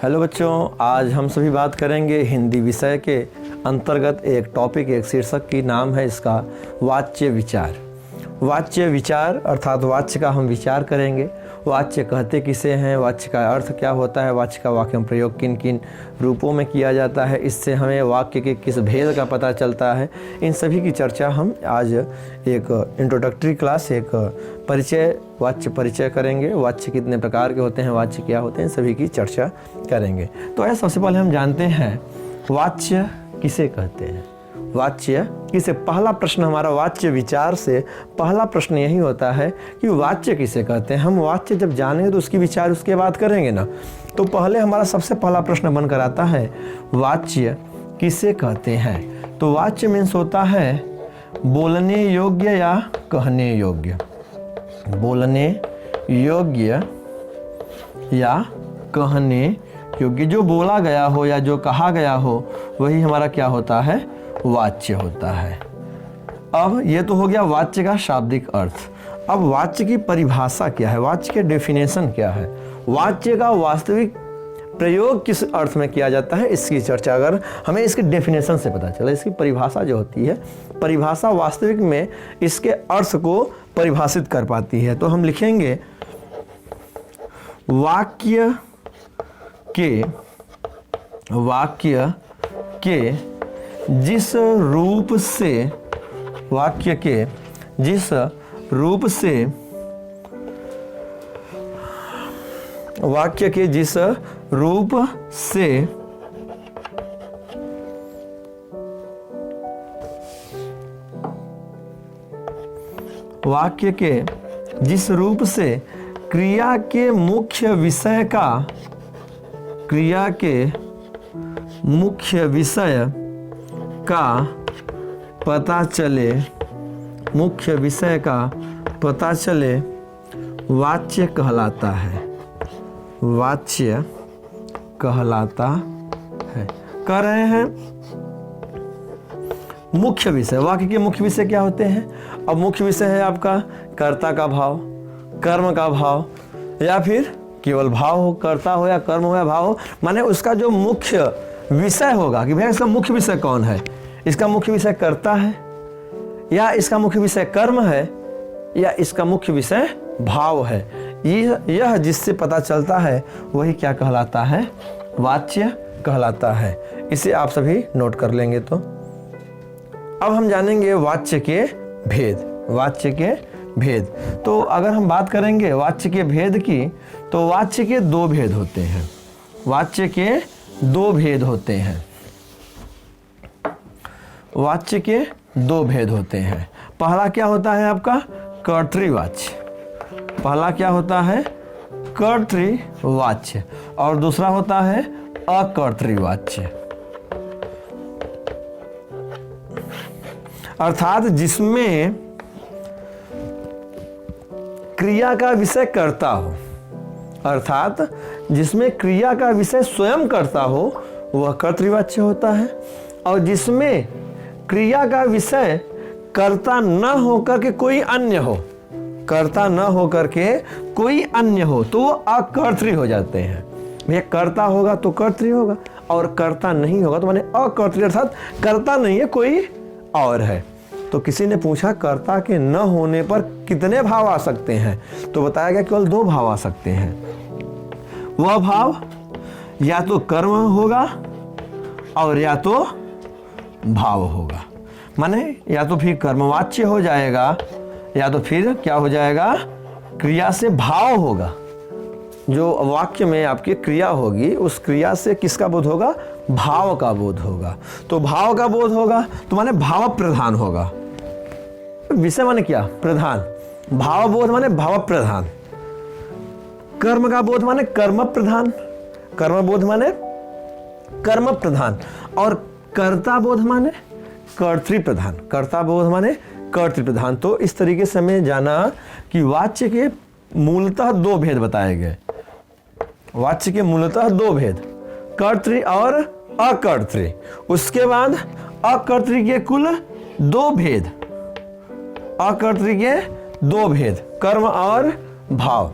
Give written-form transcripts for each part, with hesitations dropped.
Hello बच्चों, आज हम सभी बात करेंगे हिंदी विषय के अंतर्गत एक टॉपिक, एक शीर्षक की नाम है इसका वाच्य विचार। वाच्य विचार अर्थात वाच्य का हम विचार करेंगे। वाच्य कहते किसे हैं, वाच्य का अर्थ क्या होता है, वाच्य का वाक्य में प्रयोग किन किन रूपों में किया जाता है, इससे हमें वाक्य के किस भेद का पता चलता है, इन सभी की चर्चा हम आज एक इंट्रोडक्टरी क्लास, एक परिचय, वाच्य परिचय करेंगे। वाच्य कितने प्रकार के होते हैं, वाच्य क्या होते हैं, सभी की चर्चा करेंगे। तो ऐसा सबसे पहले हम जानते हैं वाच्य किसे कहते हैं। वाच्य किसे, पहला प्रश्न हमारा वाच्य विचार से पहला प्रश्न यही होता है कि वाच्य किसे कहते हैं। हम वाच्य जब जानेंगे तो उसकी विचार उसके बाद करेंगे ना। तो पहले हमारा सबसे पहला प्रश्न बनकर आता है वाच्य किसे कहते हैं। तो वाच्य मीन्स होता है बोलने योग्य या कहने योग्य। बोलने योग्य या कहने योग्य, जो बोला गया हो या जो कहा गया हो वही हमारा क्या होता है, वाच्य होता है। अब ये तो हो गया वाच्य का शाब्दिक अर्थ। अब वाच्य की परिभाषा क्या है, वाच्य के डेफिनेशन क्या है, वाच्य का वास्तविक प्रयोग किस अर्थ में किया जाता है, इसकी चर्चा अगर हमें इसके डेफिनेशन से पता चला, इसकी परिभाषा जो होती है, परिभाषा वास्तविक में इसके अर्थ को परिभाषित कर पाती है। तो हम लिखेंगे वाक्य के जिस रूप से, वाक्य के जिस रूप से, वाक्य के जिस रूप से वाक्य के जिस रूप से क्रिया के मुख्य विषय का, क्रिया के मुख्य विषय का पता चले, मुख्य विषय का पता चले, वाच्य कहलाता है, वाच्य कहलाता है। कह रहे हैं मुख्य विषय, वाक्य के मुख्य विषय क्या होते हैं। अब मुख्य विषय है आपका कर्ता का भाव, कर्म का भाव, या फिर केवल भाव हो, कर्ता हो या कर्म हो या भाव हो, माने उसका जो मुख्य विषय होगा कि भाई इसका मुख्य विषय कौन है, इसका मुख्य विषय कर्ता है या इसका मुख्य विषय कर्म है या इसका मुख्य विषय भाव है। यह जिससे पता चलता है वही क्या कहलाता है, वाच्य कहलाता है। इसे आप सभी नोट कर लेंगे। तो अब हम जानेंगे वाच्य के भेद, वाच्य के भेद। तो अगर हम बात करेंगे वाच्य के भेद की, तो वाच्य के दो भेद होते हैं, वाच्य के दो भेद होते हैं, वाच्य के दो भेद होते हैं। पहला क्या होता है आपका कर्तृवाच्य, पहला क्या होता है कर्तृवाच्य, और दूसरा होता है अकर्तृवाच्य, अर्थात जिसमें क्रिया का विषय कर्ता हो, अर्थात जिसमें क्रिया का विषय स्वयं कर्ता हो वह कर्तृवाच्य होता है, और जिसमें क्रिया का विषय कर्ता न होकर के कोई अन्य हो, कर्ता न होकर के कोई अन्य हो, तो वो अकर्तृ हो जाते हैं। भैया कर्ता होगा तो कर्तृ होगा और कर्ता नहीं होगा तो माने अकर्तृ, अर्थात कर्ता नहीं है, कोई और है। तो किसी ने पूछा कर्ता के न होने पर कितने भाव आ सकते हैं, तो बताया गया केवल दो भाव आ सकते हैं। वह भाव या तो कर्म होगा और या तो भाव होगा, माने या तो फिर कर्मवाच्य हो जाएगा या तो फिर क्या हो जाएगा, क्रिया से भाव होगा। जो वाक्य में आपकी क्रिया होगी उस क्रिया से किसका बोध होगा, भाव का बोध होगा। तो भाव का बोध होगा तो माने भाव प्रधान होगा। विषय माने क्या, प्रधान। भाव बोध माने भाव प्रधान। कर्म का बोध माने कर्म प्रधान, कर्म बोध माने कर्म प्रधान। और कर्ता बोध माने कर्तृ प्रधान, कर्ता बोध माने कर्तृ प्रधान। तो इस तरीके से हमें जाना कि वाच्य के मूलतः दो भेद बताए गए, वाच्य के मूलतः दो भेद, कर्तृ और अकर्तृ। उसके बाद अकर्तृ के कुल दो भेद, अकर्तृ के दो भेद, कर्म और भाव।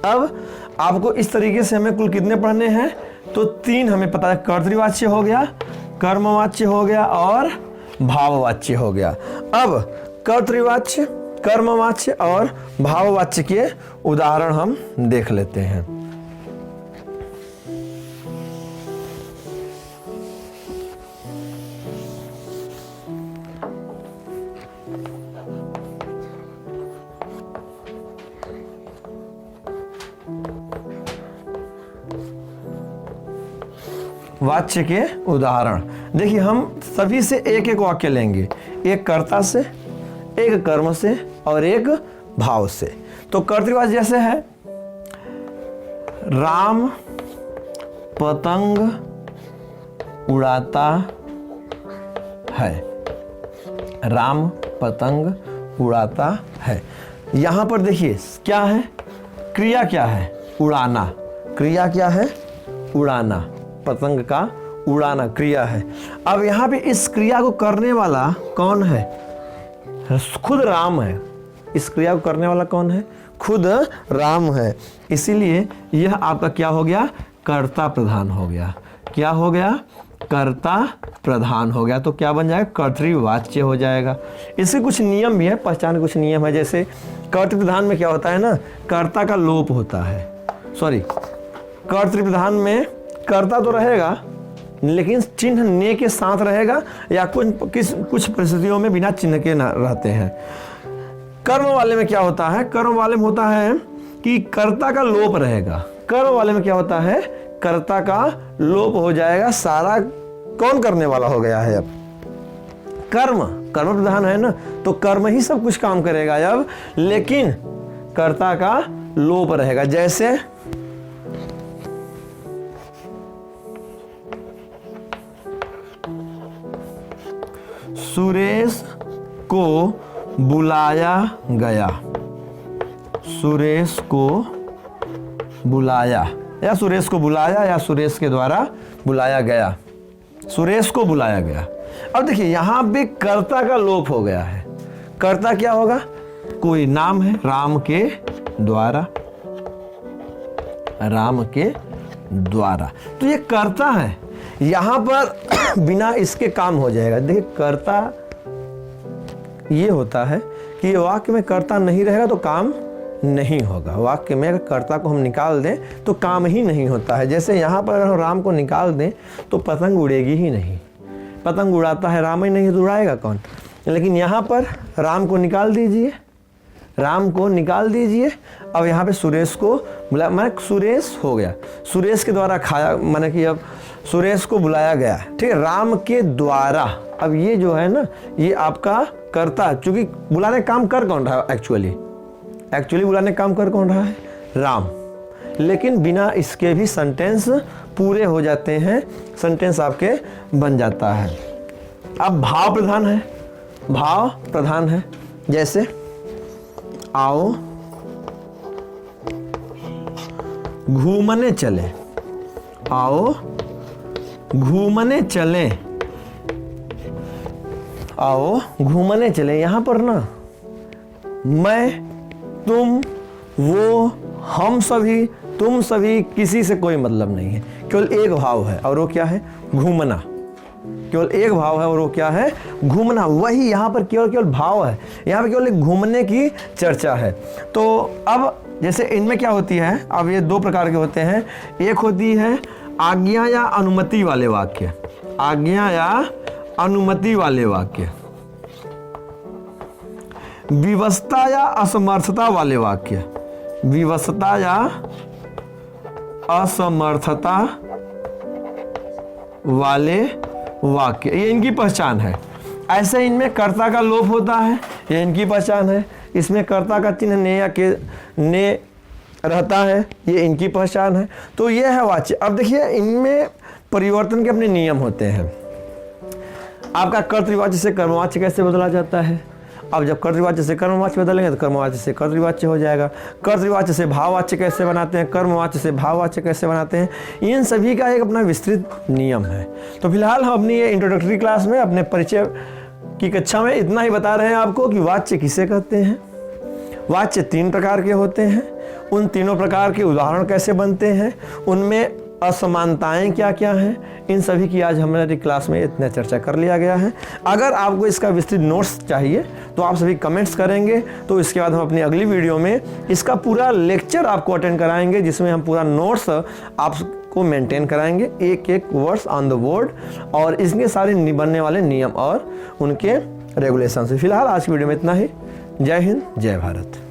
अब आपको इस तरीके से हमें कुल कितने पढ़ने हैं, तो 3 हमें पता है, कर्तृवाच्य हो गया, कर्मवाच्य हो गया और भाववाच्य हो गया। अब कर्तृवाच्य, कर्मवाच्य और भाववाच्य के उदाहरण हम देख लेते हैं। वाच्य के उदाहरण देखिए, हम सभी से एक एक वाक्य लेंगे, एक कर्ता से, एक कर्म से और एक भाव से। तो कर्तृवाच्य जैसे है, राम पतंग उड़ाता है, राम पतंग उड़ाता है। यहां पर देखिए क्या है, क्रिया क्या है, उड़ाना। क्रिया क्या है, उड़ाना। पतंग का उड़ाना क्रिया है। अब यहाँ पे इस क्रिया को करने वाला कौन है, खुद राम है। इस क्रिया को करने वाला कौन है, खुद राम है। इसीलिए यह आपका क्या हो गया, कर्ता प्रधान हो गया। क्या हो गया, कर्ता प्रधान हो गया। तो क्या बन जाएगा, कर्तृवाच्य हो जाएगा। इसके कुछ नियम भी है, पहचान के कुछ नियम है। जैसे कर्तृप्रधान में क्या होता है ना, कर्ता का लोप होता है। सॉरी, कर्तृप्रधान में कर्ता तो रहेगा लेकिन चिन्ह ने के साथ रहेगा, या कुछ परिस्थितियों में बिना चिन्ह के ना रहते हैं। कर्म वाले में क्या होता है, कर्म वाले में होता है कि कर्ता का लोप रहेगा। कर्म वाले में क्या होता है, कर्ता का लोप हो जाएगा, सारा कौन करने वाला हो गया है। अब कर्म, कर्म प्रधान है ना, तो कर्म ही सब कुछ काम करेगा अब, लेकिन कर्ता का लोप रहेगा। जैसे सुरेश को बुलाया गया, सुरेश को बुलाया, या सुरेश को बुलाया, या सुरेश के द्वारा बुलाया गया, सुरेश को बुलाया गया। अब देखिए यहां पे कर्ता का लोप हो गया है। कर्ता क्या होगा, कोई नाम है, राम के द्वारा, राम के द्वारा, तो ये कर्ता है। यहां पर बिना इसके काम हो जाएगा। देखिए कर्ता ये होता है कि वाक्य में कर्ता नहीं रहेगा तो काम नहीं होगा। वाक्य में अगर कर्ता को हम निकाल दें तो काम ही नहीं होता है। जैसे यहाँ पर अगर हम राम को निकाल दें तो पतंग उड़ेगी ही नहीं। पतंग उड़ाता है राम ही नहीं तो उड़ाएगा कौन। लेकिन यहाँ पर राम को निकाल दीजिए, राम को निकाल दीजिए। अब यहाँ पे सुरेश को बुला, माने सुरेश हो गया, सुरेश के द्वारा खाया, माने कि अब सुरेश को बुलाया गया, ठीक है, राम के द्वारा। अब ये जो है ना, ये आपका कर्ता, चूंकि बुलाने काम कर कौन रहा है, एक्चुअली बुलाने काम कर कौन रहा है, राम। लेकिन बिना इसके भी सेंटेंस पूरे हो जाते हैं, सेंटेंस आपके बन जाता है। अब भाव प्रधान है, भाव प्रधान है। जैसे आओ घूमने चले, आओ घूमने चले, आओ घूमने चले। यहां पर ना मैं, तुम, वो, हम सभी, तुम सभी, किसी से कोई मतलब नहीं है। केवल एक भाव है और वो क्या है, घूमना। केवल एक भाव है और वो क्या है, घूमना। वही यहाँ पर केवल भाव है, यहाँ पर केवल घूमने की चर्चा है। तो अब जैसे इनमें क्या होती है, अब ये 2 प्रकार के होते हैं। एक होती है आज्ञा या अनुमति वाले वाक्य, आज्ञा या अनुमति वाले वाक्य, विवशता या असमर्थता वाले वाक्य, विवशता या असमर्थता वाले वाक्य, ये इनकी पहचान है। ऐसे इनमें कर्ता का लोप होता है, ये इनकी पहचान है। इसमें कर्ता का चिन्ह ने या के ने रहता है, ये इनकी पहचान है। तो ये है वाच्य। अब देखिए इनमें परिवर्तन के अपने नियम होते हैं। आपका कर्तृवाच्य से कर्मवाच्य कैसे बदला जाता है। अब जब कर्तृवाच्य से कर्मवाच्य बदलेंगे तो कर्मवाच्य से कर्तृवाच्य हो जाएगा। कर्तृवाच्य से भाववाच्य कैसे बनाते हैं, कर्मवाच्य से भाववाच्य कैसे बनाते हैं, इन सभी का एक अपना विस्तृत नियम है। तो फिलहाल हम अपनी ये इंट्रोडक्टरी क्लास में अपने परिचय की कक्षा में इतना ही बता रहे हैं आपको कि वाच्य किसे कहते हैं, वाच्य 3 प्रकार के होते हैं। उन तीनों प्रकार के उदाहरण कैसे बनते हैं, उनमें असमानताएं क्या क्या हैं, इन सभी की आज हमारी क्लास में इतना चर्चा कर लिया गया है। अगर आपको इसका विस्तृत नोट्स चाहिए तो आप सभी कमेंट्स करेंगे, तो इसके बाद हम अपनी अगली वीडियो में इसका पूरा लेक्चर आपको अटेंड कराएंगे, जिसमें हम पूरा नोट्स आपको मेंटेन कराएंगे, एक एक वर्ड्स ऑन द वर्ड, और इसके सारे बनने वाले नियम और उनके रेगुलेशन से। फिलहाल आज की वीडियो में इतना ही। जय हिंद, जय भारत।